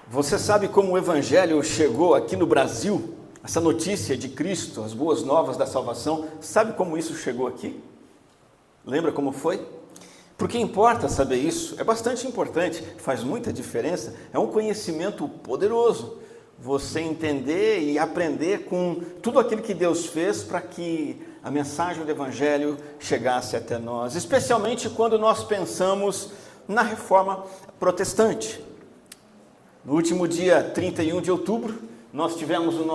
Você sabe como o Evangelho chegou aqui no Brasil? Essa notícia de Cristo, as boas novas da salvação, sabe como isso chegou aqui? Lembra como foi? Porque importa saber isso, é bastante importante, faz muita diferença, é um conhecimento poderoso. Você entender e aprender com tudo aquilo que Deus fez para que a mensagem do Evangelho chegasse até nós, especialmente quando nós pensamos na reforma protestante. No último dia 31 de outubro, nós tivemos o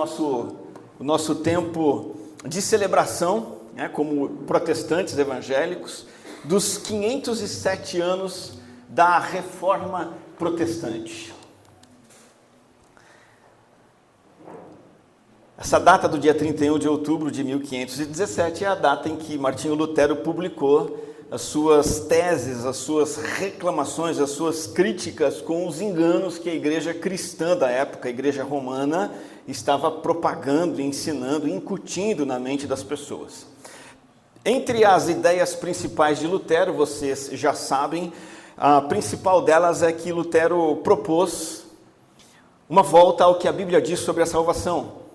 nosso tempo de celebração, como protestantes evangélicos, dos 507 anos da reforma protestante. Essa data do dia 31 de outubro de 1517 é a data em que Martinho Lutero publicou as suas teses, as suas reclamações, as suas críticas com os enganos que a igreja cristã da época, a igreja romana, estava propagando, ensinando, incutindo na mente das pessoas. Entre as ideias principais de Lutero, vocês já sabem, a principal delas é que Lutero propôs uma volta ao que a Bíblia diz sobre a salvação.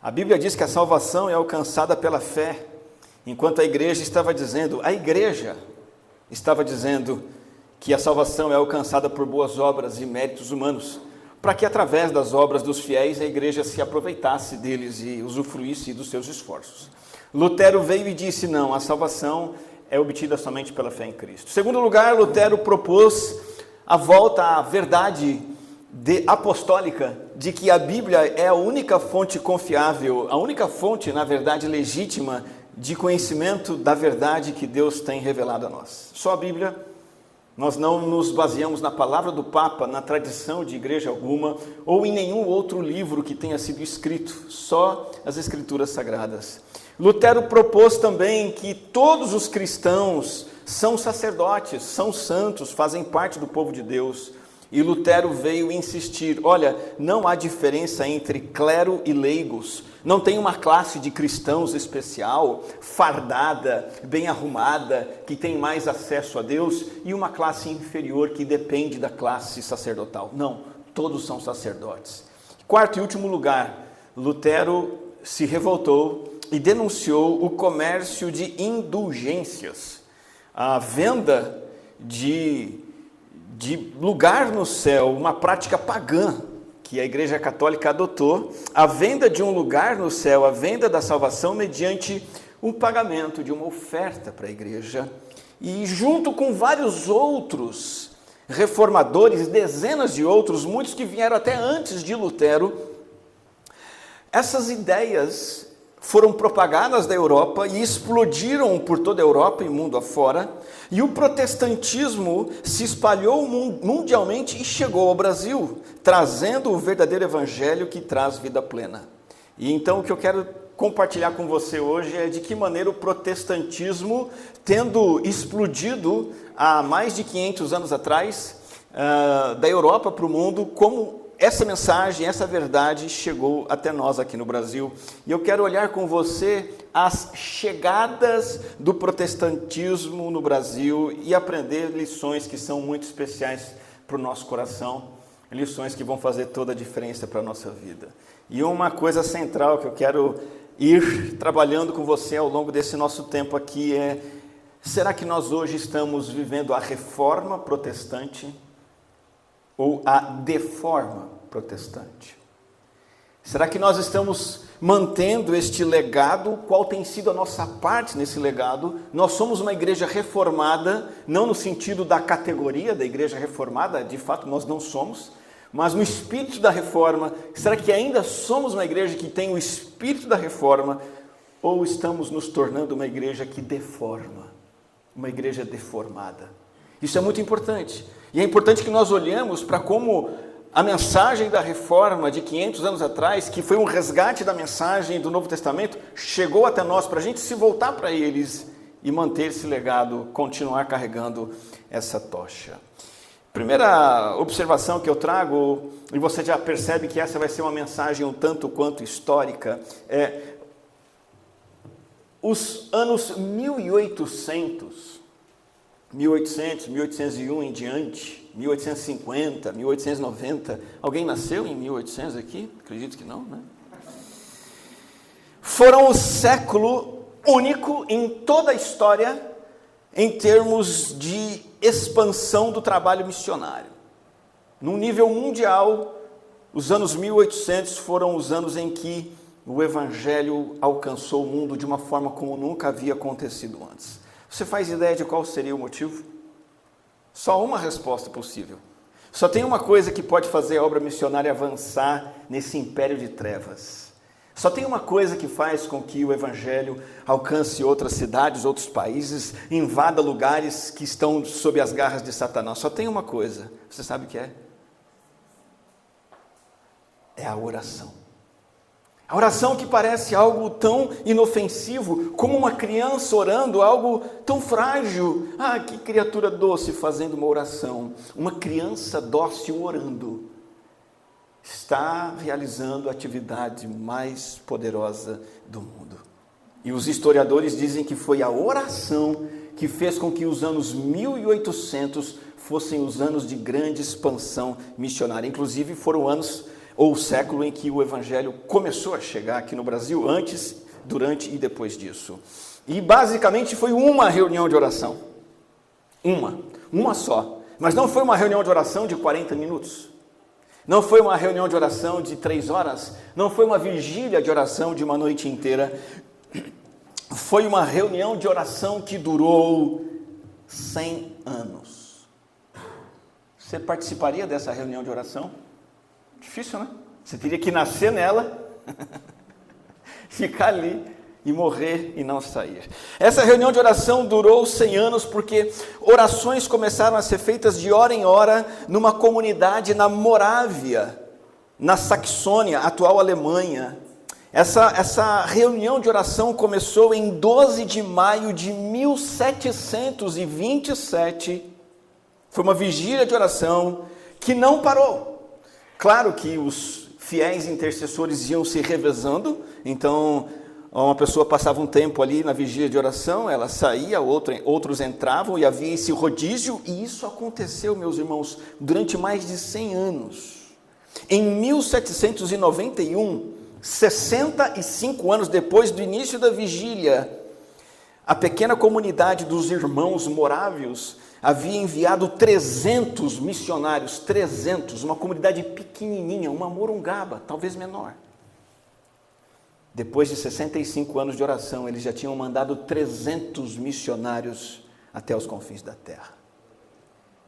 A Bíblia diz que a salvação é alcançada pela fé, enquanto a igreja estava dizendo que a salvação é alcançada por boas obras e méritos humanos, para que através das obras dos fiéis a igreja se aproveitasse deles e usufruísse dos seus esforços. Lutero veio e disse, não, a salvação é obtida somente pela fé em Cristo. Em segundo lugar, Lutero propôs a volta à verdade apostólica de que a Bíblia é a única fonte confiável, a única fonte, na verdade, legítima de conhecimento da verdade que Deus tem revelado a nós. Só a Bíblia, nós não nos baseamos na palavra do Papa, na tradição de igreja alguma, ou em nenhum outro livro que tenha sido escrito, só as Escrituras Sagradas. Lutero propôs também que todos os cristãos são sacerdotes, são santos, fazem parte do povo de Deus. E Lutero veio insistir, olha, não há diferença entre clero e leigos, não tem uma classe de cristãos especial, fardada, bem arrumada, que tem mais acesso a Deus, e uma classe inferior que depende da classe sacerdotal. Não, todos são sacerdotes. Quarto e último lugar, Lutero se revoltou e denunciou o comércio de indulgências, a venda de lugar no céu, uma prática pagã que a Igreja Católica adotou, a venda de um lugar no céu, a venda da salvação mediante um pagamento de uma oferta para a igreja. E junto com vários outros reformadores, dezenas de outros, muitos que vieram até antes de Lutero, essas ideias foram propagadas da Europa e explodiram por toda a Europa e mundo afora, e o protestantismo se espalhou mundialmente e chegou ao Brasil, trazendo o verdadeiro evangelho que traz vida plena. E então o que eu quero compartilhar com você hoje é de que maneira o protestantismo, tendo explodido há mais de 500 anos atrás, da Europa para o mundo, como essa mensagem, essa verdade chegou até nós aqui no Brasil. E eu quero olhar com você as chegadas do protestantismo no Brasil e aprender lições que são muito especiais para o nosso coração, lições que vão fazer toda a diferença para a nossa vida. E uma coisa central que eu quero ir trabalhando com você ao longo desse nosso tempo aqui é: será que nós hoje estamos vivendo a reforma protestante ou a deforma protestante? Será que nós estamos mantendo este legado? Qual tem sido a nossa parte nesse legado? Nós somos uma igreja reformada, não no sentido da categoria da igreja reformada, de fato nós não somos, mas no espírito da reforma. Será que ainda somos uma igreja que tem o espírito da reforma, ou estamos nos tornando uma igreja que deforma, uma igreja deformada? Isso é muito importante. E é importante que nós olhemos para como a mensagem da reforma de 500 anos atrás, que foi um resgate da mensagem do Novo Testamento, chegou até nós, para a gente se voltar para eles e manter esse legado, continuar carregando essa tocha. Primeira observação que eu trago, e você já percebe que essa vai ser uma mensagem um tanto quanto histórica, é os anos 1800, 1801 em diante, 1850, 1890. Alguém nasceu em 1800 aqui? Acredito que não, né? Foram o século único em toda a história em termos de expansão do trabalho missionário. Num nível mundial, os anos 1800 foram os anos em que o Evangelho alcançou o mundo de uma forma como nunca havia acontecido antes. Você faz ideia de qual seria o motivo? Só uma resposta possível. Só tem uma coisa que pode fazer a obra missionária avançar nesse império de trevas. Só tem uma coisa que faz com que o Evangelho alcance outras cidades, outros países, invada lugares que estão sob as garras de Satanás. Só tem uma coisa. Você sabe o que é? É a oração. A oração que parece algo tão inofensivo, como uma criança orando, algo tão frágil. Ah, que criatura doce fazendo uma oração. Uma criança dócil orando está realizando a atividade mais poderosa do mundo. E os historiadores dizem que foi a oração que fez com que os anos 1800 fossem os anos de grande expansão missionária. Inclusive foram anos ou o século em que o Evangelho começou a chegar aqui no Brasil, antes, durante e depois disso. E basicamente foi uma reunião de oração. Uma só. Mas não foi uma reunião de oração de 40 minutos. Não foi uma reunião de oração de 3 horas. Não foi uma vigília de oração de uma noite inteira. Foi uma reunião de oração que durou 100 anos. Você participaria dessa reunião de oração? Difícil, né? Você teria que nascer nela, ficar ali e morrer e não sair. Essa reunião de oração durou 100 anos porque orações começaram a ser feitas de hora em hora numa comunidade na Morávia, na Saxônia, atual Alemanha. Essa reunião de oração começou em 12 de maio de 1727. Foi uma vigília de oração que não parou. Claro que os fiéis intercessores iam se revezando, então uma pessoa passava um tempo ali na vigília de oração, ela saía, outros entravam e havia esse rodízio, e isso aconteceu, meus irmãos, durante mais de 100 anos. Em 1791, 65 anos depois do início da vigília, a pequena comunidade dos irmãos morávios havia enviado 300 missionários, 300, uma comunidade pequenininha, uma morungaba, talvez menor. Depois de 65 anos de oração, eles já tinham mandado 300 missionários até os confins da terra.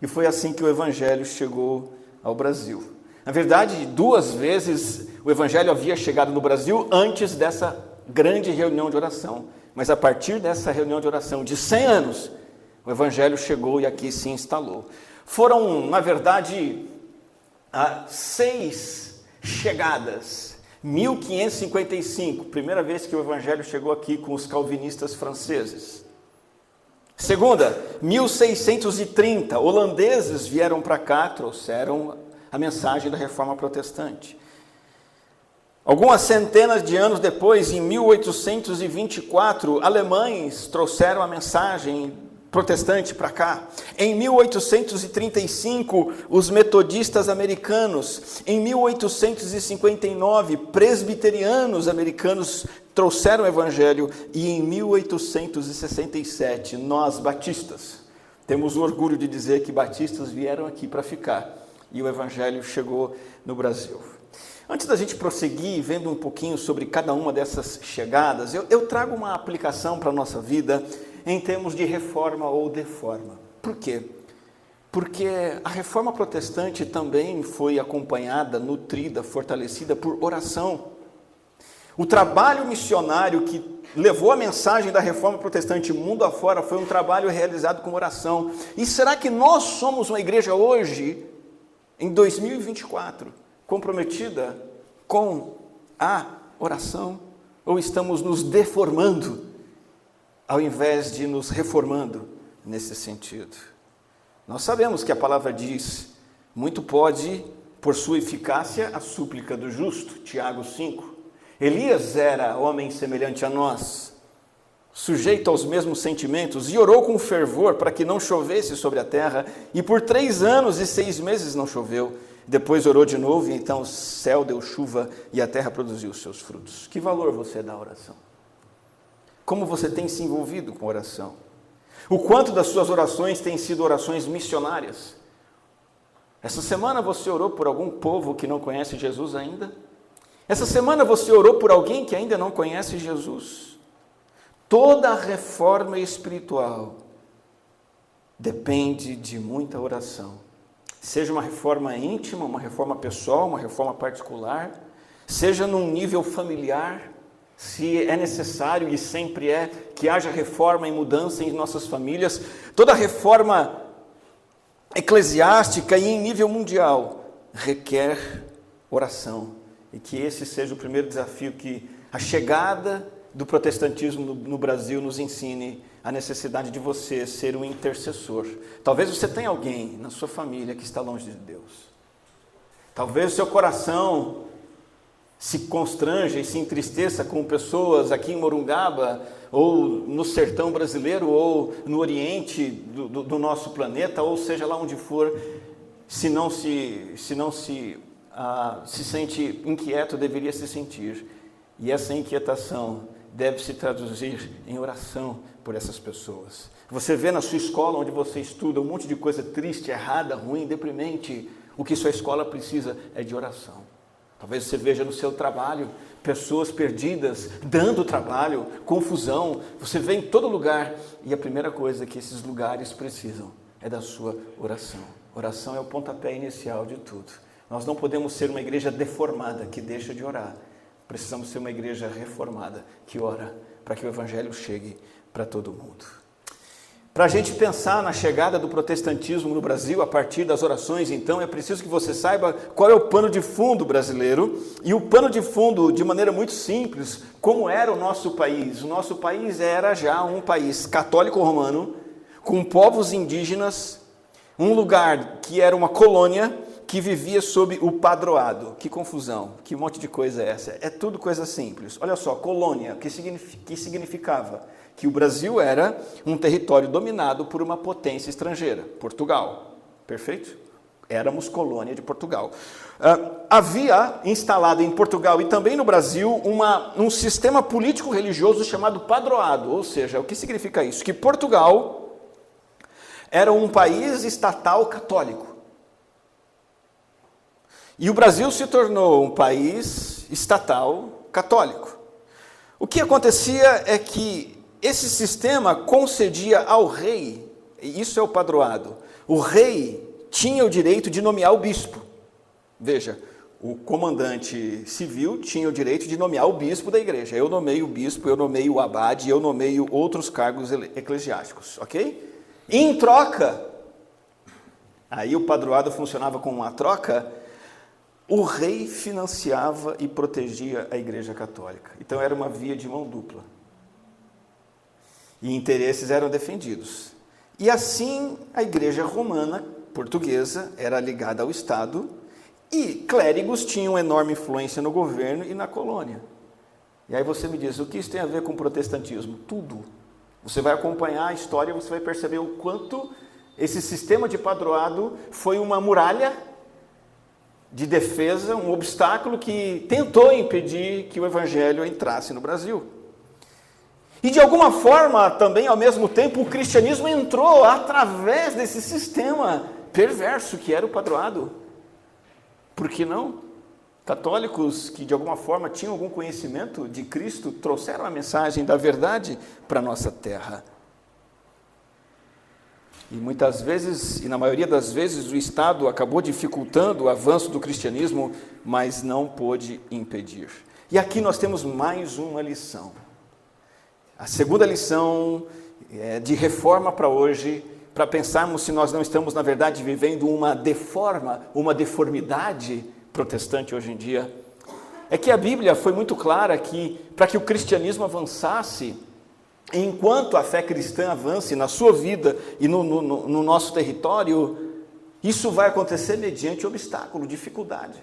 E foi assim que o Evangelho chegou ao Brasil. Na verdade, 2 vezes o Evangelho havia chegado no Brasil antes dessa grande reunião de oração. Mas a partir dessa reunião de oração de 100 anos, o Evangelho chegou e aqui se instalou. Foram, na verdade, 6 chegadas. 1555, primeira vez que o Evangelho chegou aqui com os calvinistas franceses. Segunda, 1630, holandeses vieram para cá, trouxeram a mensagem da Reforma Protestante. Algumas centenas de anos depois, em 1824, alemães trouxeram a mensagem protestante para cá. Em 1835, os metodistas americanos. Em 1859, presbiterianos americanos trouxeram o Evangelho. E em 1867, nós batistas temos o orgulho de dizer que batistas vieram aqui para ficar. E o Evangelho chegou no Brasil. Antes da gente prosseguir, vendo um pouquinho sobre cada uma dessas chegadas, eu trago uma aplicação para a nossa vida em termos de reforma ou deforma. Por quê? Porque a reforma protestante também foi acompanhada, nutrida, fortalecida por oração. O trabalho missionário que levou a mensagem da reforma protestante mundo afora foi um trabalho realizado com oração. E será que nós somos uma igreja hoje, em 2024, comprometida com a oração? Ou estamos nos deformando ao invés de nos reformando nesse sentido? Nós sabemos que a palavra diz: muito pode, por sua eficácia, a súplica do justo. Tiago 5. Elias era homem semelhante a nós. sujeito aos mesmos sentimentos, e orou com fervor para que não chovesse sobre a terra, e por 3 anos e 6 meses não choveu. Depois orou de novo, e então o céu deu chuva, e a terra produziu os seus frutos. Que valor você dá à oração? Como você tem se envolvido com a oração? O quanto das suas orações têm sido orações missionárias? Essa semana você orou por algum povo que não conhece Jesus ainda? Essa semana você orou por alguém que ainda não conhece Jesus? Toda reforma espiritual depende de muita oração. Seja uma reforma íntima, uma reforma pessoal, uma reforma particular, seja num nível familiar, se é necessário e sempre é que haja reforma e mudança em nossas famílias, toda reforma eclesiástica e em nível mundial requer oração. E que esse seja o primeiro desafio, que a chegada do protestantismo no Brasil nos ensine a necessidade de você ser um intercessor. Talvez você tenha alguém na sua família que está longe de Deus. Talvez o seu coração se constranja e se entristeça com pessoas aqui em Morungaba, ou no sertão brasileiro, ou no oriente do nosso planeta, ou seja lá onde for, se não se sente inquieto, deveria se sentir. E essa inquietação deve se traduzir em oração por essas pessoas. Você vê na sua escola onde você estuda um monte de coisa triste, errada, ruim, deprimente. O que sua escola precisa é de oração. Talvez você veja no seu trabalho pessoas perdidas, dando trabalho, confusão. Você vê em todo lugar. E a primeira coisa que esses lugares precisam é da sua oração. Oração é o pontapé inicial de tudo. Nós não podemos ser uma igreja deformada que deixa de orar. Precisamos ser uma igreja reformada que ora para que o evangelho chegue para todo mundo. Para a gente pensar na chegada do protestantismo no Brasil a partir das orações, então, é preciso que você saiba qual é o pano de fundo brasileiro. E o pano de fundo, de maneira muito simples, como era o nosso país. O nosso país era já um país católico romano, com povos indígenas, um lugar que era uma colônia que vivia sob o padroado. Que confusão, que monte de coisa é essa? É tudo coisa simples. Olha só, colônia, que significava? Que o Brasil era um território dominado por uma potência estrangeira, Portugal. Perfeito? Éramos colônia de Portugal. Havia instalado em Portugal e também no Brasil um sistema político-religioso chamado padroado. Ou seja, o que significa isso? Que Portugal era um país estatal católico. E o Brasil se tornou um país estatal católico. O que acontecia é que esse sistema concedia ao rei, e isso é o padroado, o rei tinha o direito de nomear o bispo. Veja, o comandante civil tinha o direito de nomear o bispo da igreja. Eu nomeio o bispo, eu nomeio o abade, eu nomeio outros cargos eclesiásticos, ok? E em troca, aí o padroado funcionava como uma troca, o rei financiava e protegia a igreja católica. Então era uma via de mão dupla. E interesses eram defendidos. E assim a igreja romana, portuguesa, era ligada ao Estado, e clérigos tinham enorme influência no governo e na colônia. E aí você me diz, o que isso tem a ver com o protestantismo? Tudo. Você vai acompanhar a história e você vai perceber o quanto esse sistema de padroado foi uma muralha de defesa, um obstáculo que tentou impedir que o evangelho entrasse no Brasil. E de alguma forma, também ao mesmo tempo, o cristianismo entrou através desse sistema perverso que era o padroado. Por que não? Católicos que de alguma forma tinham algum conhecimento de Cristo trouxeram a mensagem da verdade para a nossa terra. E muitas vezes, e na maioria das vezes, o Estado acabou dificultando o avanço do cristianismo, mas não pôde impedir. E aqui nós temos mais uma lição. A segunda lição de reforma para hoje, para pensarmos se nós não estamos, na verdade, vivendo uma deformidade protestante hoje em dia, é que a Bíblia foi muito clara que, para que o cristianismo avançasse, enquanto a fé cristã avance na sua vida e no nosso território, isso vai acontecer mediante obstáculo, dificuldade.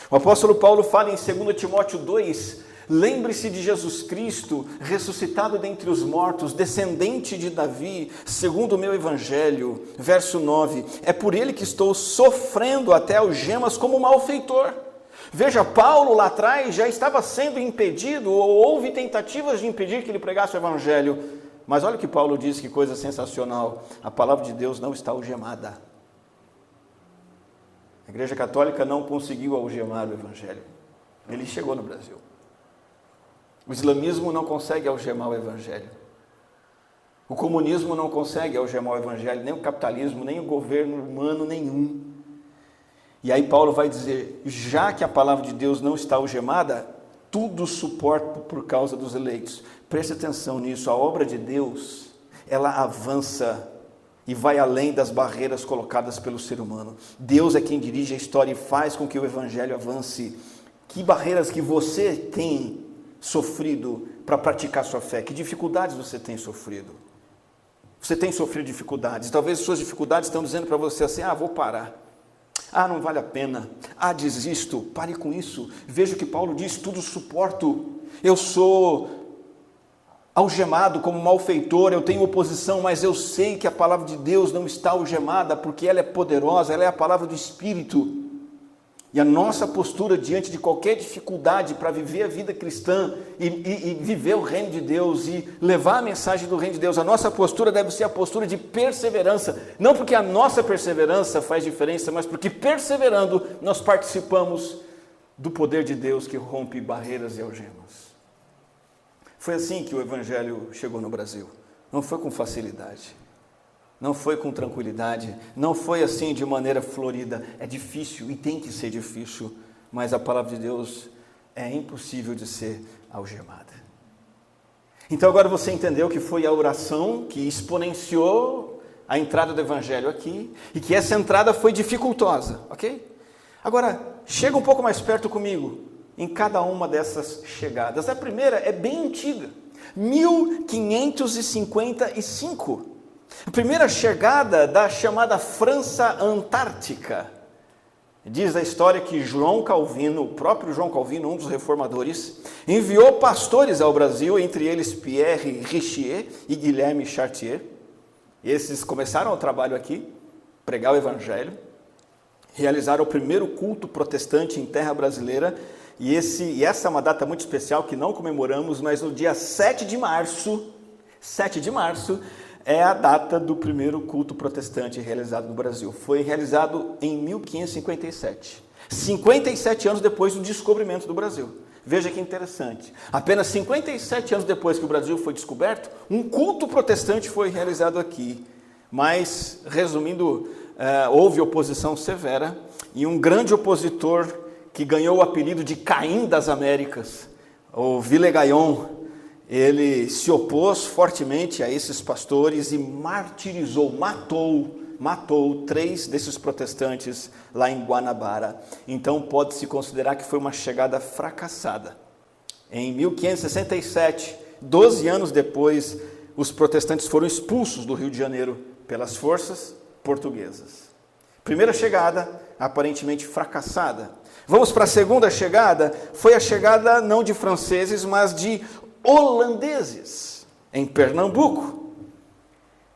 O apóstolo Paulo fala em 2 Timóteo 2, Lembre-se de Jesus Cristo, ressuscitado dentre os mortos, descendente de Davi, segundo o meu evangelho. Verso 9, é por ele que estou sofrendo até algemas como malfeitor. Veja, Paulo lá atrás já estava sendo impedido, ou houve tentativas de impedir que ele pregasse o evangelho. Mas olha o que Paulo diz, que coisa sensacional. A palavra de Deus não está algemada. A Igreja Católica não conseguiu algemar o evangelho. Ele chegou no Brasil. O islamismo não consegue algemar o evangelho. O comunismo não consegue algemar o evangelho, nem o capitalismo, nem o governo humano nenhum. E aí Paulo vai dizer, já que a palavra de Deus não está algemada, tudo suporta por causa dos eleitos. Preste atenção nisso, a obra de Deus, ela avança e vai além das barreiras colocadas pelo ser humano. Deus é quem dirige a história e faz com que o evangelho avance. Que barreiras que você tem sofrido para praticar sua fé? Que dificuldades você tem sofrido? Você tem sofrido dificuldades. Talvez suas dificuldades estão dizendo para você assim, vou parar. Não vale a pena. Desisto. Pare com isso. Veja o que Paulo diz, tudo suporto. Eu sou algemado como malfeitor, eu tenho oposição, mas eu sei que a palavra de Deus não está algemada, porque ela é poderosa, ela é a palavra do Espírito. E a nossa postura diante de qualquer dificuldade para viver a vida cristã e viver o reino de Deus e levar a mensagem do reino de Deus, a nossa postura deve ser a postura de perseverança, não porque a nossa perseverança faz diferença, mas porque perseverando nós participamos do poder de Deus que rompe barreiras e algemas. Foi assim que o evangelho chegou no Brasil, não foi com facilidade. Não foi com tranquilidade, não foi assim de maneira florida. É difícil e tem que ser difícil, mas a palavra de Deus é impossível de ser algemada. Então agora você entendeu que foi a oração que exponenciou a entrada do evangelho aqui, e que essa entrada foi dificultosa, ok? Agora, chega um pouco mais perto comigo, em cada uma dessas chegadas. A primeira é bem antiga, 1555. A primeira chegada da chamada França Antártica. Diz a história que João Calvino, o próprio João Calvino, um dos reformadores, enviou pastores ao Brasil, entre eles Pierre Richier e Guilherme Chartier. Esses começaram o trabalho aqui, pregar o evangelho, realizaram o primeiro culto protestante em terra brasileira, e essa é uma data muito especial que não comemoramos, mas no dia 7 de março, é a data do primeiro culto protestante realizado no Brasil. Foi realizado em 1557, 57 anos depois do descobrimento do Brasil. Veja que interessante. Apenas 57 anos depois que o Brasil foi descoberto, um culto protestante foi realizado aqui. Mas, resumindo, houve oposição severa e um grande opositor que ganhou o apelido de Caim das Américas, o Villegagnon, ele se opôs fortemente a esses pastores e martirizou, matou 3 desses protestantes lá em Guanabara. Então pode-se considerar que foi uma chegada fracassada. Em 1567, 12 anos depois, os protestantes foram expulsos do Rio de Janeiro pelas forças portuguesas. Primeira chegada, aparentemente fracassada. Vamos para a segunda chegada, foi a chegada não de franceses, mas de holandeses, em Pernambuco.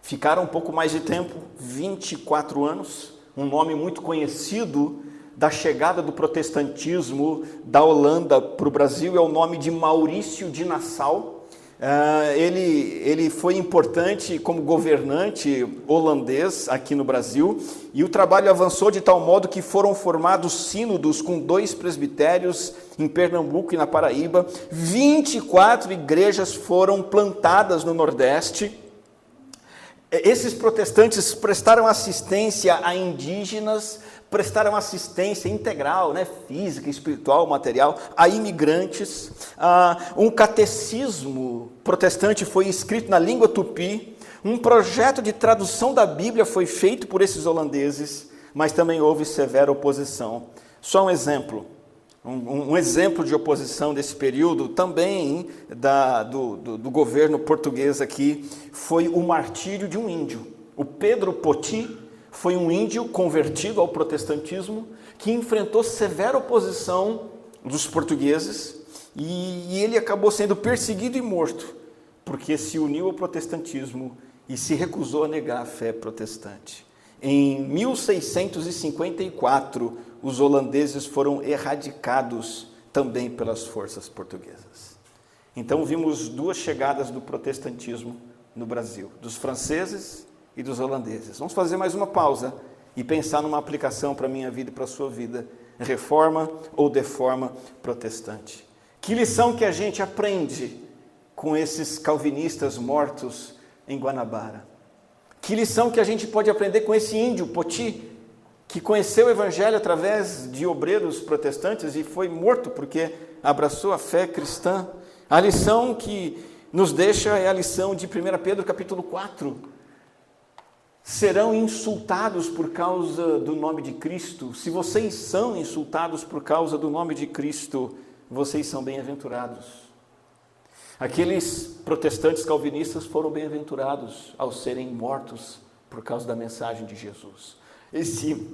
Ficaram um pouco mais de tempo, 24 anos, um nome muito conhecido da chegada do protestantismo da Holanda para o Brasil é o nome de Maurício de Nassau. Ele foi importante como governante holandês aqui no Brasil, e o trabalho avançou de tal modo que foram formados sínodos com 2 presbitérios em Pernambuco e na Paraíba, 24 igrejas foram plantadas no Nordeste. Esses protestantes prestaram assistência a indígenas, prestaram assistência integral, física, espiritual, material, a imigrantes. Um catecismo protestante foi escrito na língua tupi, um projeto de tradução da Bíblia foi feito por esses holandeses, mas também houve severa oposição. Só um exemplo, um exemplo de oposição desse período, também do governo português aqui, foi o martírio de um índio. O Pedro Poti foi um índio convertido ao protestantismo que enfrentou severa oposição dos portugueses e ele acabou sendo perseguido e morto, porque se uniu ao protestantismo e se recusou a negar a fé protestante. Em 1654, os holandeses foram erradicados também pelas forças portuguesas. Então vimos duas chegadas do protestantismo no Brasil, dos franceses e dos holandeses. Vamos fazer mais uma pausa e pensar numa aplicação para a minha vida e para a sua vida, reforma ou deforma protestante. Que lição que a gente aprende com esses calvinistas mortos em Guanabara? Que lição que a gente pode aprender com esse índio, Poti, que conheceu o evangelho através de obreiros protestantes e foi morto porque abraçou a fé cristã? A lição que nos deixa é a lição de 1 Pedro capítulo 4. Serão insultados por causa do nome de Cristo. Se vocês são insultados por causa do nome de Cristo, vocês são bem-aventurados. Aqueles protestantes calvinistas foram bem-aventurados ao serem mortos por causa da mensagem de Jesus. Esse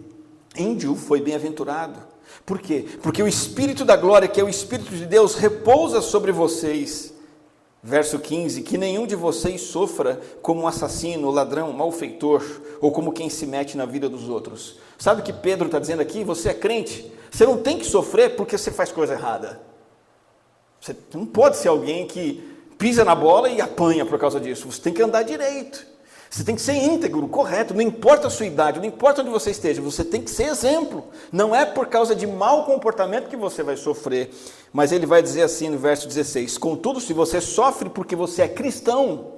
índio foi bem-aventurado. Por quê? Porque o Espírito da glória, que é o Espírito de Deus, repousa sobre vocês. Verso 15, que nenhum de vocês sofra como um assassino, ladrão, malfeitor, ou como quem se mete na vida dos outros. Sabe o que Pedro está dizendo aqui? Você é crente, você não tem que sofrer porque você faz coisa errada. Você não pode ser alguém que pisa na bola e apanha por causa disso. Você tem que andar direito. Você tem que ser íntegro, correto, não importa a sua idade, não importa onde você esteja, você tem que ser exemplo. Não é por causa de mau comportamento que você vai sofrer. Mas ele vai dizer assim no verso 16, contudo, se você sofre porque você é cristão,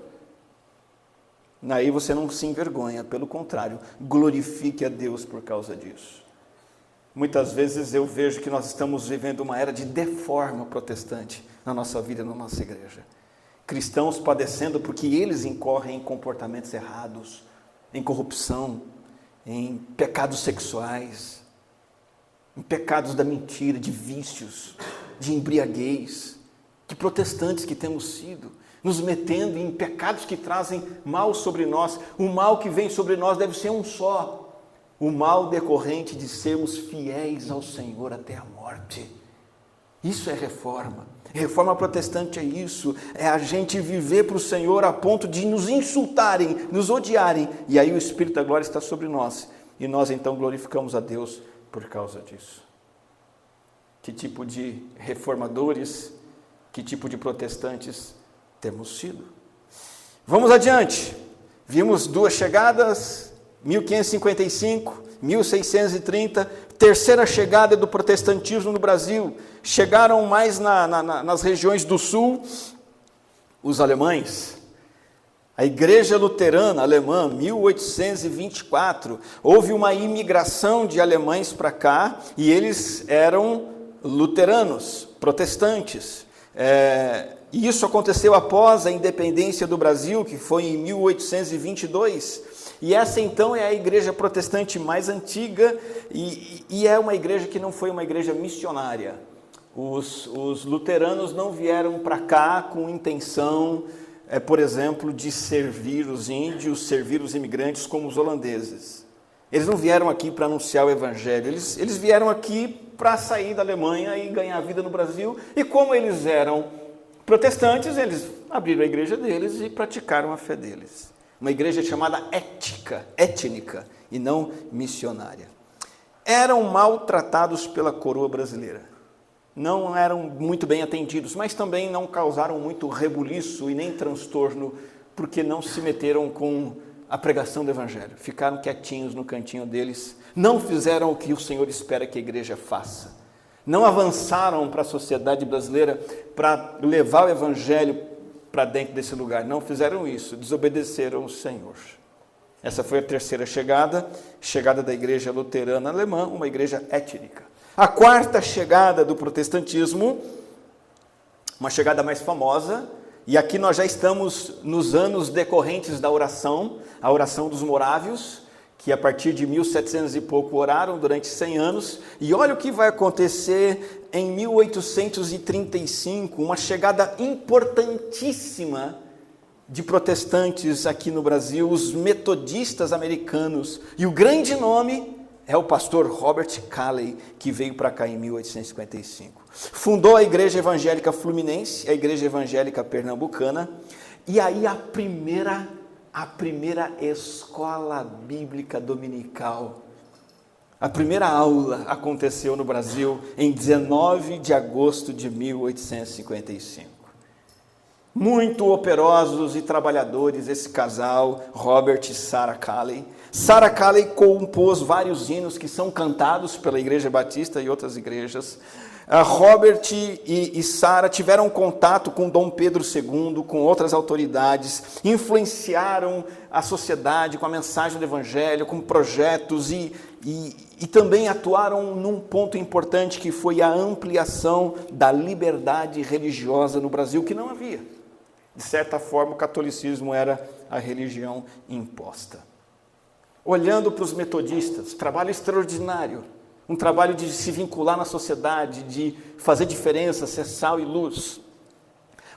aí você não se envergonha, pelo contrário, glorifique a Deus por causa disso. Muitas vezes eu vejo que nós estamos vivendo uma era de deforma protestante na nossa vida, na nossa igreja. Cristãos padecendo porque eles incorrem em comportamentos errados, em corrupção, em pecados sexuais, em pecados da mentira, de vícios, de embriaguez. Que protestantes que temos sido, nos metendo em pecados que trazem mal sobre nós. O mal que vem sobre nós deve ser um só: o mal decorrente de sermos fiéis ao Senhor até a morte. Isso é reforma. Reforma protestante é isso, é a gente viver para o Senhor a ponto de nos insultarem, nos odiarem, e aí o Espírito da glória está sobre nós, e nós então glorificamos a Deus por causa disso. Que tipo de reformadores, que tipo de protestantes temos sido? Vamos adiante. Vimos duas chegadas, 1555, 1630, terceira chegada do protestantismo no Brasil. Chegaram mais nas regiões do sul, os alemães. A Igreja Luterana Alemã, 1824, houve uma imigração de alemães para cá, e eles eram luteranos, protestantes. E isso aconteceu após a independência do Brasil, que foi em 1822. E essa então é a igreja protestante mais antiga e é uma igreja que não foi uma igreja missionária. Os luteranos não vieram para cá com intenção, por exemplo, de servir os índios, servir os imigrantes como os holandeses. Eles não vieram aqui para anunciar o evangelho, eles vieram aqui para sair da Alemanha e ganhar vida no Brasil. E como eles eram protestantes, eles abriram a igreja deles e praticaram a fé deles. Uma igreja chamada étnica e não missionária. Eram maltratados pela coroa brasileira. Não eram muito bem atendidos, mas também não causaram muito rebuliço e nem transtorno, porque não se meteram com a pregação do evangelho. Ficaram quietinhos no cantinho deles, não fizeram o que o Senhor espera que a igreja faça. Não avançaram para a sociedade brasileira para levar o evangelho para dentro desse lugar. Não fizeram isso, desobedeceram o Senhor. Essa foi a terceira chegada da igreja luterana alemã, uma igreja étnica. A quarta chegada do protestantismo, uma chegada mais famosa, e aqui nós já estamos nos anos decorrentes da oração, a oração dos morávios, que a partir de 1700 e pouco oraram durante 100 anos, e olha o que vai acontecer em 1835, uma chegada importantíssima de protestantes aqui no Brasil, os metodistas americanos, e o grande nome é o pastor Robert Calley, que veio para cá em 1855. Fundou a Igreja Evangélica Fluminense, a Igreja Evangélica Pernambucana, e aí a primeira escola bíblica dominical. A primeira aula aconteceu no Brasil em 19 de agosto de 1855. Muito operosos e trabalhadores, esse casal, Robert e Sarah Calley. Sarah Calley compôs vários hinos que são cantados pela Igreja Batista e outras igrejas. Robert e Sarah tiveram contato com Dom Pedro II, com outras autoridades, influenciaram a sociedade com a mensagem do Evangelho, com projetos e também atuaram num ponto importante que foi a ampliação da liberdade religiosa no Brasil, que não havia. De certa forma, o catolicismo era a religião imposta. Olhando para os metodistas, trabalho extraordinário, um trabalho de se vincular na sociedade, de fazer diferença, ser sal e luz.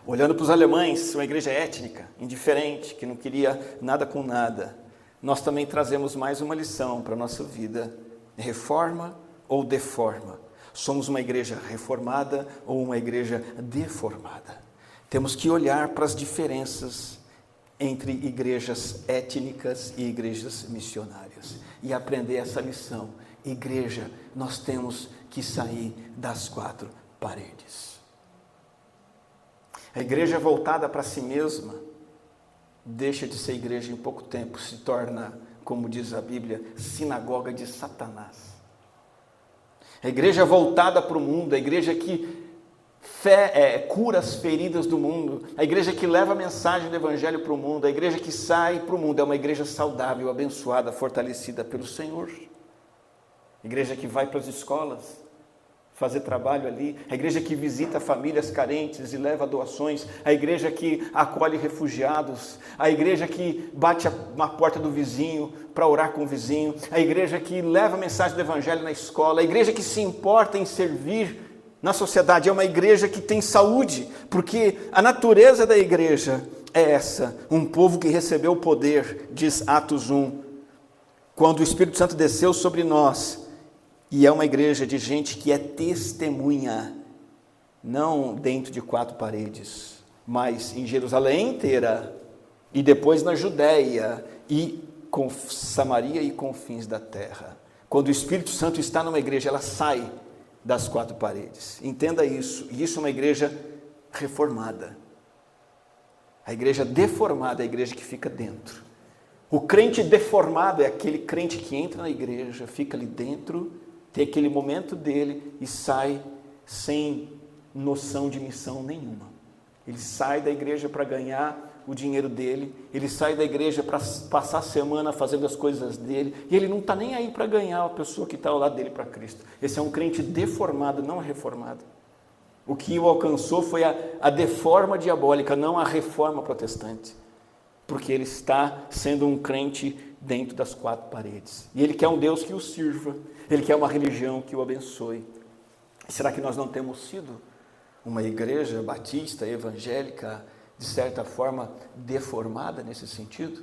Olhando para os alemães, uma igreja étnica, indiferente, que não queria nada com nada. Nós também trazemos mais uma lição para a nossa vida: reforma ou deforma? Somos uma igreja reformada ou uma igreja deformada? Temos que olhar para as diferenças entre igrejas étnicas e igrejas missionárias e aprender essa lição. Igreja, nós temos que sair das quatro paredes. A igreja voltada para si mesma deixa de ser igreja em pouco tempo, se torna, como diz a Bíblia, sinagoga de Satanás. A igreja voltada para o mundo, a igreja que cura as feridas do mundo, a igreja que leva a mensagem do Evangelho para o mundo, a igreja que sai para o mundo, é uma igreja saudável, abençoada, fortalecida pelo Senhor. A igreja que vai para as escolas fazer trabalho ali, a igreja que visita famílias carentes e leva doações, a igreja que acolhe refugiados, a igreja que bate na porta do vizinho para orar com o vizinho, a igreja que leva a mensagem do Evangelho na escola, a igreja que se importa em servir na sociedade, é uma igreja que tem saúde, porque a natureza da igreja é essa, um povo que recebeu o poder, diz Atos 1, quando o Espírito Santo desceu sobre nós. E é uma igreja de gente que é testemunha, não dentro de quatro paredes, mas em Jerusalém inteira, e depois na Judéia, e com Samaria e confins da terra. Quando o Espírito Santo está numa igreja, ela sai das quatro paredes. Entenda isso, e isso é uma igreja reformada. A igreja deformada é a igreja que fica dentro. O crente deformado é aquele crente que entra na igreja, fica ali dentro, tem aquele momento dele e sai sem noção de missão nenhuma. Ele sai da igreja para ganhar o dinheiro dele, ele sai da igreja para passar a semana fazendo as coisas dele, e ele não está nem aí para ganhar a pessoa que está ao lado dele para Cristo. Esse é um crente deformado, não reformado. O que o alcançou foi a deforma diabólica, não a reforma protestante. Porque ele está sendo um crente dentro das quatro paredes. E ele quer um Deus que o sirva. Ele quer uma religião que o abençoe. Será que nós não temos sido uma igreja batista, evangélica, de certa forma deformada nesse sentido?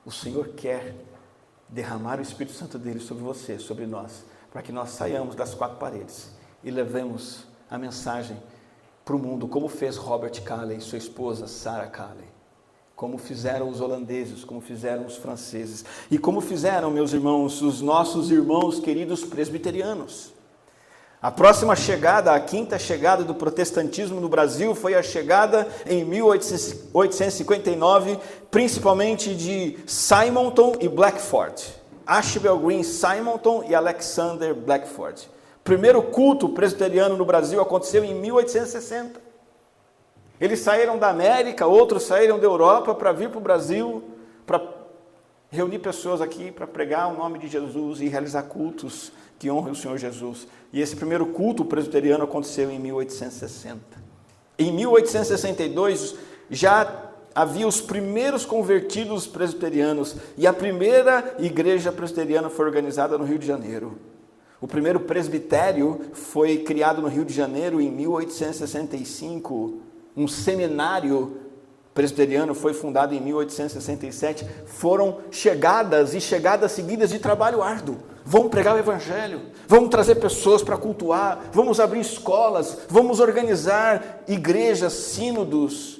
O Senhor quer derramar o Espírito Santo dele sobre você, sobre nós, para que nós saiamos das quatro paredes e levemos a mensagem para o mundo, como fez Robert Calley e sua esposa Sarah Calley. Como fizeram os holandeses, como fizeram os franceses, e como fizeram, meus irmãos, os nossos irmãos queridos presbiterianos. A próxima chegada, a quinta chegada do protestantismo no Brasil foi a chegada em 1859, principalmente de Simonton e Blackford. Ashbel Green Simonton e Alexander Blackford. O primeiro culto presbiteriano no Brasil aconteceu em 1860. Eles saíram da América, outros saíram da Europa para vir para o Brasil, para reunir pessoas aqui, para pregar o nome de Jesus e realizar cultos que honram o Senhor Jesus. E esse primeiro culto presbiteriano aconteceu em 1860. Em 1862, já havia os primeiros convertidos presbiterianos, e a primeira igreja presbiteriana foi organizada no Rio de Janeiro. O primeiro presbitério foi criado no Rio de Janeiro em 1865, um seminário presbiteriano foi fundado em 1867, foram chegadas e chegadas seguidas de trabalho árduo. Vamos pregar o evangelho, vamos trazer pessoas para cultuar, vamos abrir escolas, vamos organizar igrejas, sínodos.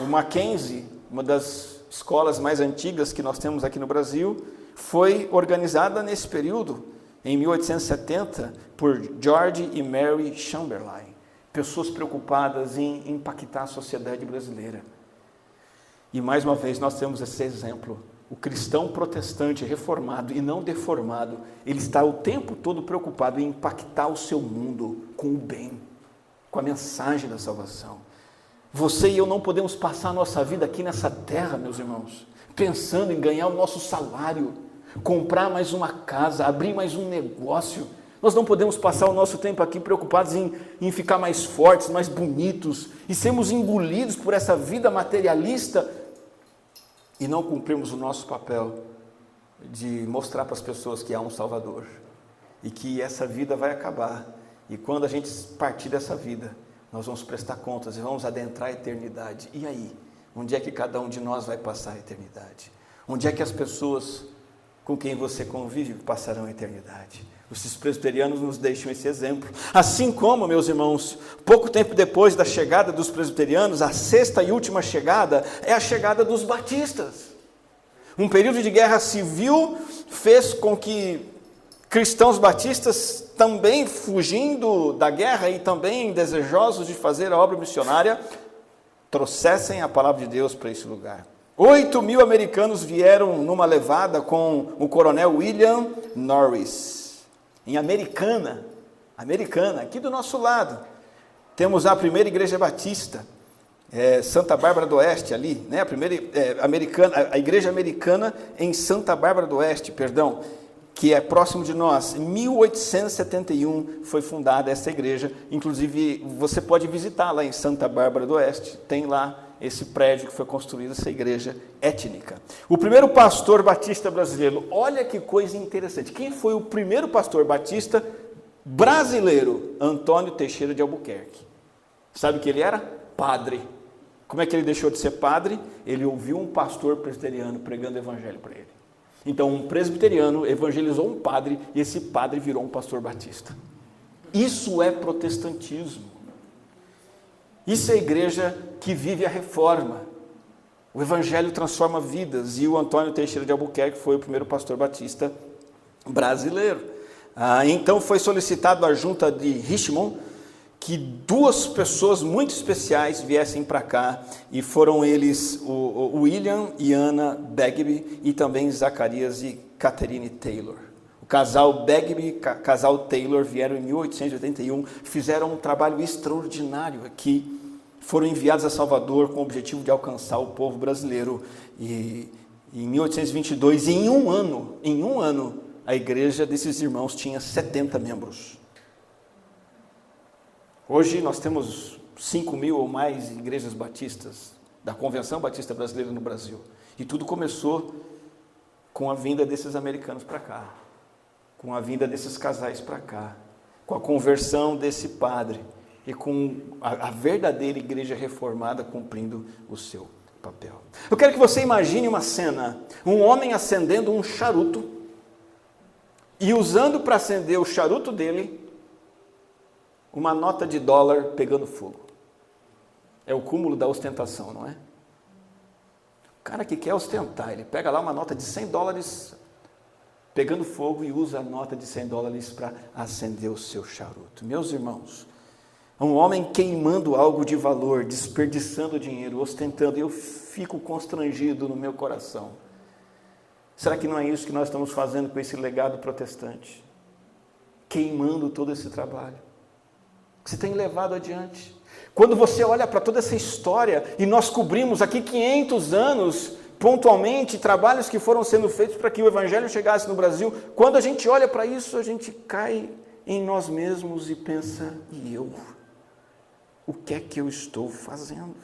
O Mackenzie, uma das escolas mais antigas que nós temos aqui no Brasil, foi organizada nesse período, em 1870, por George e Mary Chamberlain. Pessoas preocupadas em impactar a sociedade brasileira. E mais uma vez nós temos esse exemplo. O cristão protestante, reformado e não deformado, ele está o tempo todo preocupado em impactar o seu mundo com o bem, com a mensagem da salvação. Você e eu não podemos passar a nossa vida aqui nessa terra, meus irmãos, pensando em ganhar o nosso salário, comprar mais uma casa, abrir mais um negócio. Nós não podemos passar o nosso tempo aqui preocupados em ficar mais fortes, mais bonitos, e sermos engolidos por essa vida materialista e não cumprirmos o nosso papel de mostrar para as pessoas que há um Salvador e que essa vida vai acabar. E quando a gente partir dessa vida, nós vamos prestar contas e vamos adentrar a eternidade. E aí? Onde é que cada um de nós vai passar a eternidade? Onde é que as pessoas com quem você convive passarão a eternidade? Os presbiterianos nos deixam esse exemplo. Assim como, meus irmãos, pouco tempo depois da chegada dos presbiterianos, a sexta e última chegada é a chegada dos batistas. Um período de guerra civil fez com que cristãos batistas, também fugindo da guerra e também desejosos de fazer a obra missionária, trouxessem a palavra de Deus para esse lugar. 8.000 americanos vieram numa levada com o coronel William Norris. Em Americana, aqui do nosso lado, temos a primeira igreja batista, Santa Bárbara do Oeste, ali, né? A igreja americana em Santa Bárbara do Oeste, que é próximo de nós. Em 1871 foi fundada essa igreja, inclusive você pode visitar lá em Santa Bárbara do Oeste, tem lá esse prédio que foi construído, essa igreja étnica. O primeiro pastor batista brasileiro, olha que coisa interessante, quem foi o primeiro pastor batista brasileiro? Antônio Teixeira de Albuquerque. Sabe o que ele era? Padre. Como é que ele deixou de ser padre? Ele ouviu um pastor presbiteriano pregando o evangelho para ele. Então um presbiteriano evangelizou um padre e esse padre virou um pastor batista. Isso é protestantismo. Isso é a igreja que vive a reforma. O evangelho transforma vidas e o Antônio Teixeira de Albuquerque foi o primeiro pastor batista brasileiro. Então foi solicitado à junta de Richmond que 2 pessoas muito especiais viessem para cá, e foram eles o William e Anna Bagby e também Zacarias e Catherine Taylor. O casal Bagby e casal Taylor vieram em 1881, fizeram um trabalho extraordinário aqui, foram enviados a Salvador com o objetivo de alcançar o povo brasileiro, e em 1822, em um ano, a igreja desses irmãos tinha 70 membros. Hoje nós temos 5.000 ou mais igrejas batistas, da Convenção Batista Brasileira no Brasil. E tudo começou com a vinda desses americanos para cá, com a vinda desses casais para cá, com a conversão desse padre e com a verdadeira igreja reformada cumprindo o seu papel. Eu quero que você imagine uma cena, um homem acendendo um charuto e usando para acender o charuto dele uma nota de dólar pegando fogo. É o cúmulo da ostentação, não é? O cara que quer ostentar, ele pega lá uma nota de $100 pegando fogo e usa a nota de $100 para acender o seu charuto. Meus irmãos, um homem queimando algo de valor, desperdiçando dinheiro, ostentando, eu fico constrangido no meu coração. Será que não é isso que nós estamos fazendo com esse legado protestante? Queimando todo esse trabalho que você tem levado adiante. Quando você olha para toda essa história, e nós cobrimos aqui 500 anos, pontualmente, trabalhos que foram sendo feitos para que o evangelho chegasse no Brasil, quando a gente olha para isso, a gente cai em nós mesmos e pensa, e eu? O que é que eu estou fazendo?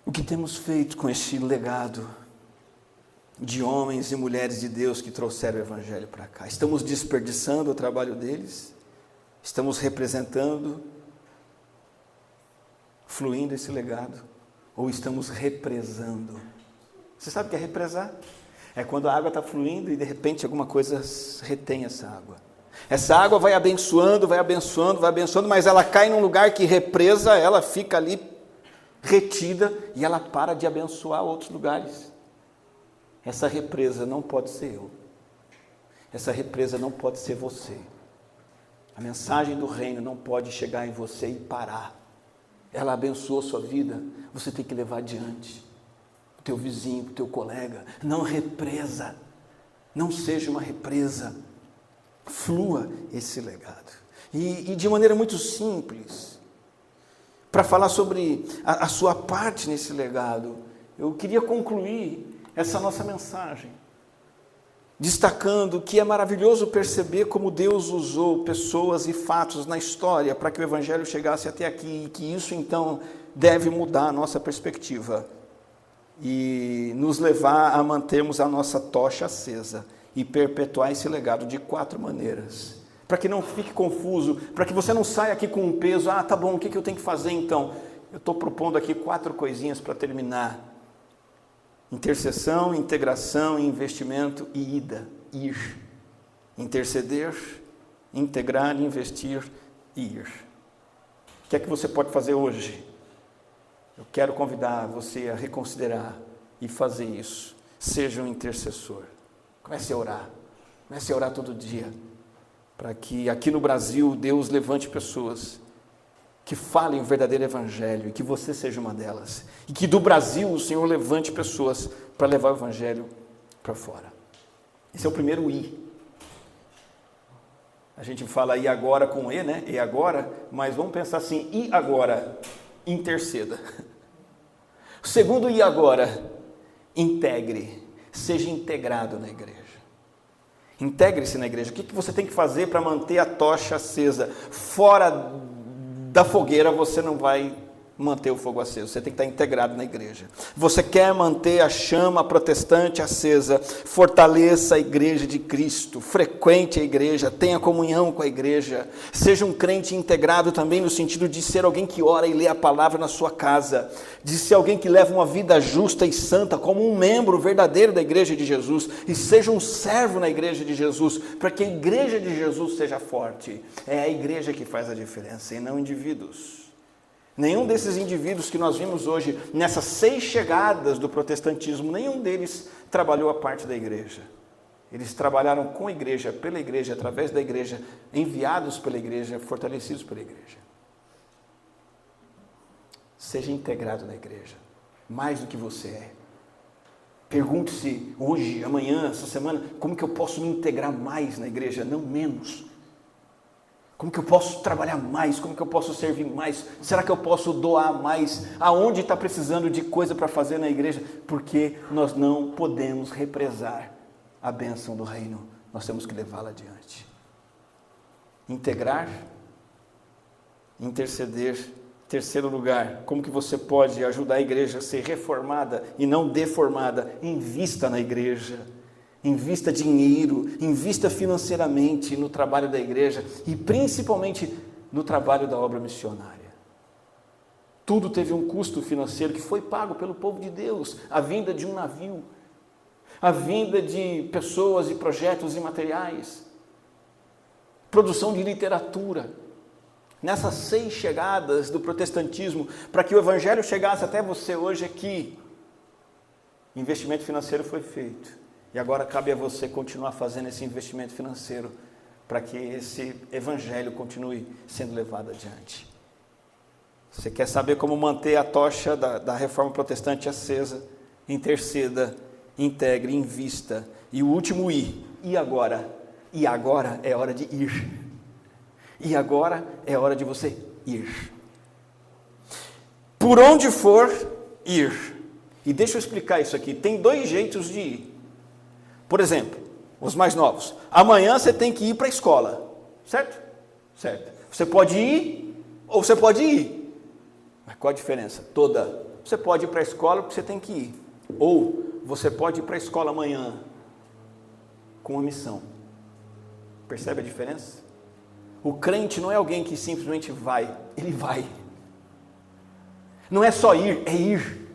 O que temos feito com este legado de homens e mulheres de Deus que trouxeram o evangelho para cá? Estamos desperdiçando o trabalho deles? Estamos representando fluindo esse legado, ou estamos represando? Você sabe o que é represar? É quando a água está fluindo e de repente alguma coisa retém essa água. Essa água vai abençoando, vai abençoando, vai abençoando, mas ela cai num lugar que represa, ela fica ali retida e ela para de abençoar outros lugares. Essa represa não pode ser eu. Essa represa não pode ser você. A mensagem do reino não pode chegar em você e parar. Ela abençoou sua vida, você tem que levar adiante. O teu vizinho, o teu colega, não represa. Não seja uma represa. Flua esse legado. E de maneira muito simples, para falar sobre a sua parte nesse legado, eu queria concluir essa nossa mensagem, destacando que é maravilhoso perceber como Deus usou pessoas e fatos na história para que o Evangelho chegasse até aqui, e que isso então deve mudar a nossa perspectiva e nos levar a mantermos a nossa tocha acesa e perpetuar esse legado de 4 maneiras, para que não fique confuso, para que você não saia aqui com um peso, tá bom, o que eu tenho que fazer então? Eu estou propondo aqui 4 coisinhas para terminar: intercessão, integração, investimento e ida, ir. Interceder, integrar, investir e ir. O que é que você pode fazer hoje? Eu quero convidar você a reconsiderar e fazer isso. Seja um intercessor. Comece a orar. Comece a orar todo dia, para que aqui no Brasil Deus levante pessoas que falem o verdadeiro evangelho, e que você seja uma delas, e que do Brasil o Senhor levante pessoas para levar o evangelho para fora. Esse é o primeiro I. A gente fala e agora com E, né? E agora, mas vamos pensar assim: e agora? Interceda. O segundo e agora, integre, seja integrado na igreja. Integre-se na igreja. O que você tem que fazer para manter a tocha acesa? Fora da fogueira você não vai manter o fogo aceso, você tem que estar integrado na igreja. Você quer manter a chama protestante acesa, fortaleça a igreja de Cristo, frequente a igreja, tenha comunhão com a igreja, seja um crente integrado também no sentido de ser alguém que ora e lê a palavra na sua casa, de ser alguém que leva uma vida justa e santa como um membro verdadeiro da igreja de Jesus, e seja um servo na igreja de Jesus, para que a igreja de Jesus seja forte. É a igreja que faz a diferença e não indivíduos. Nenhum desses indivíduos que nós vimos hoje, nessas 6 chegadas do protestantismo, nenhum deles trabalhou a parte da igreja. Eles trabalharam com a igreja, pela igreja, através da igreja, enviados pela igreja, fortalecidos pela igreja. Seja integrado na igreja, mais do que você é. Pergunte-se hoje, amanhã, essa semana, como que eu posso me integrar mais na igreja, não menos. Como que eu posso trabalhar mais? Como que eu posso servir mais? Será que eu posso doar mais? Aonde está precisando de coisa para fazer na igreja? Porque nós não podemos represar a bênção do reino. Nós temos que levá-la adiante. Integrar, interceder. Terceiro lugar, como que você pode ajudar a igreja a ser reformada e não deformada? Invista na igreja. Invista dinheiro, invista financeiramente no trabalho da igreja e principalmente no trabalho da obra missionária. Tudo teve um custo financeiro que foi pago pelo povo de Deus. A vinda de um navio, a vinda de pessoas e projetos e materiais, produção de literatura. Nessas 6 chegadas do protestantismo, para que o evangelho chegasse até você hoje aqui, investimento financeiro foi feito. E agora cabe a você continuar fazendo esse investimento financeiro para que esse evangelho continue sendo levado adiante. Você quer saber como manter a tocha da reforma protestante acesa? Interceda, integre, invista. E o último I, e agora? E agora é hora de ir. E agora é hora de você ir. Por onde for, ir. E deixa eu explicar isso aqui. Tem 2 jeitos de ir. Por exemplo, os mais novos. Amanhã você tem que ir para a escola. Certo? Certo. Você pode ir ou você pode ir. Mas qual a diferença? Toda. Você pode ir para a escola porque você tem que ir. Ou você pode ir para a escola amanhã com uma missão. Percebe a diferença? O crente não é alguém que simplesmente vai. Ele vai. Não é só ir, é ir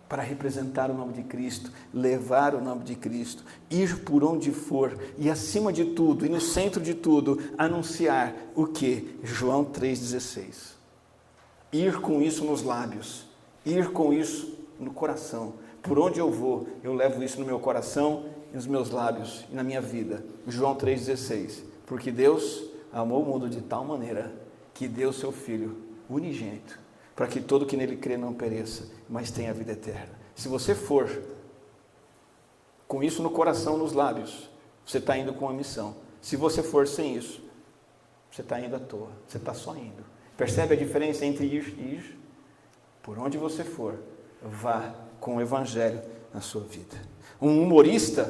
para representar o nome de Cristo, levar o nome de Cristo, ir por onde for e acima de tudo, e no centro de tudo, anunciar o que? João 3,16. Ir com isso nos lábios, ir com isso no coração. Por onde eu vou, eu levo isso no meu coração, nos meus lábios e na minha vida. João 3,16. Porque Deus amou o mundo de tal maneira que deu seu Filho unigênito, para que todo que nele crê não pereça, mas tenha a vida eterna. Se você for com isso no coração, nos lábios, você está indo com uma missão. Se você for sem isso, você está indo à toa, você está só indo. Percebe a diferença entre ir e ir? Por onde você for, vá com o Evangelho na sua vida. Um humorista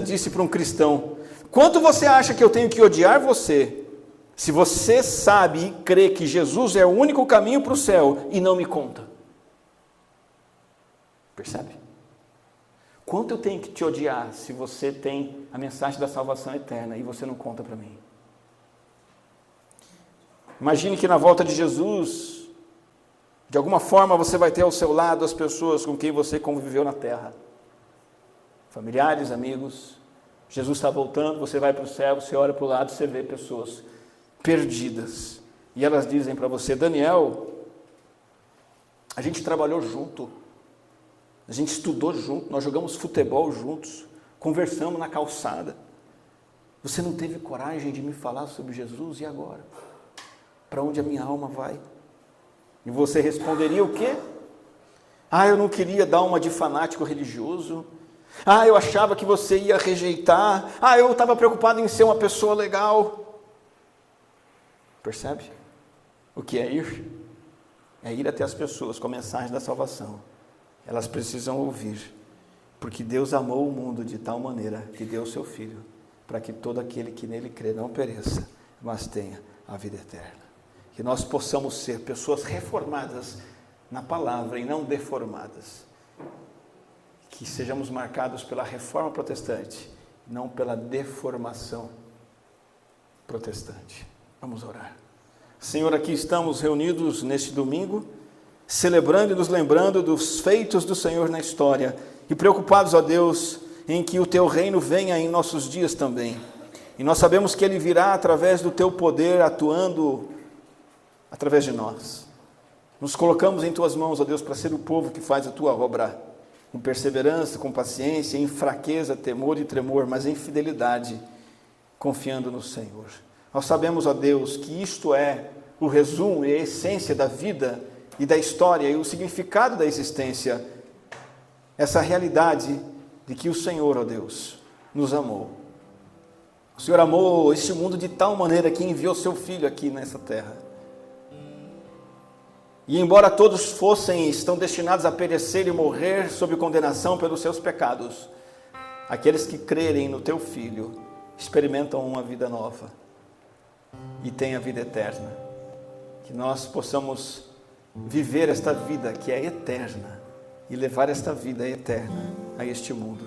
disse para um cristão: quanto você acha que eu tenho que odiar você, se você sabe e crê que Jesus é o único caminho para o céu e não me conta? Percebe? Quanto eu tenho que te odiar se você tem a mensagem da salvação eterna e você não conta para mim? Imagine que na volta de Jesus, de alguma forma você vai ter ao seu lado as pessoas com quem você conviveu na terra. Familiares, amigos. Jesus está voltando, você vai para o céu, você olha para o lado, você vê pessoas perdidas. E elas dizem para você: Daniel, a gente trabalhou junto, a gente estudou junto, nós jogamos futebol juntos, conversamos na calçada. Você não teve coragem de me falar sobre Jesus, e agora? Para onde a minha alma vai? E você responderia o quê? Eu não queria dar uma de fanático religioso. Eu achava que você ia rejeitar. Eu estava preocupado em ser uma pessoa legal. Percebe? O que é ir? É ir até as pessoas com a mensagem da salvação. Elas precisam ouvir. Porque Deus amou o mundo de tal maneira que deu o seu Filho, para que todo aquele que nele crê não pereça, mas tenha a vida eterna. Que nós possamos ser pessoas reformadas na palavra e não deformadas. Que sejamos marcados pela reforma protestante, não pela deformação protestante. Vamos orar. Senhor, aqui estamos reunidos neste domingo, celebrando e nos lembrando dos feitos do Senhor na história, e preocupados, ó Deus, em que o Teu reino venha em nossos dias também. E nós sabemos que Ele virá através do Teu poder, atuando através de nós. Nos colocamos em Tuas mãos, ó Deus, para ser o povo que faz a Tua obra, com perseverança, com paciência, em fraqueza, temor e tremor, mas em fidelidade, confiando no Senhor. Nós sabemos, ó Deus, que isto é o resumo e a essência da vida e da história e o significado da existência, essa realidade de que o Senhor, ó Deus, nos amou. O Senhor amou este mundo de tal maneira que enviou seu Filho aqui nessa terra. E embora todos estão destinados a perecer e morrer sob condenação pelos seus pecados, aqueles que crerem no Teu Filho experimentam uma vida nova e têm a vida eterna. Que nós possamos viver esta vida que é eterna e levar esta vida eterna a este mundo.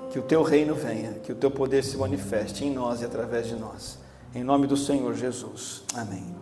Que o Teu reino venha, que o Teu poder se manifeste em nós e através de nós. Em nome do Senhor Jesus. Amém.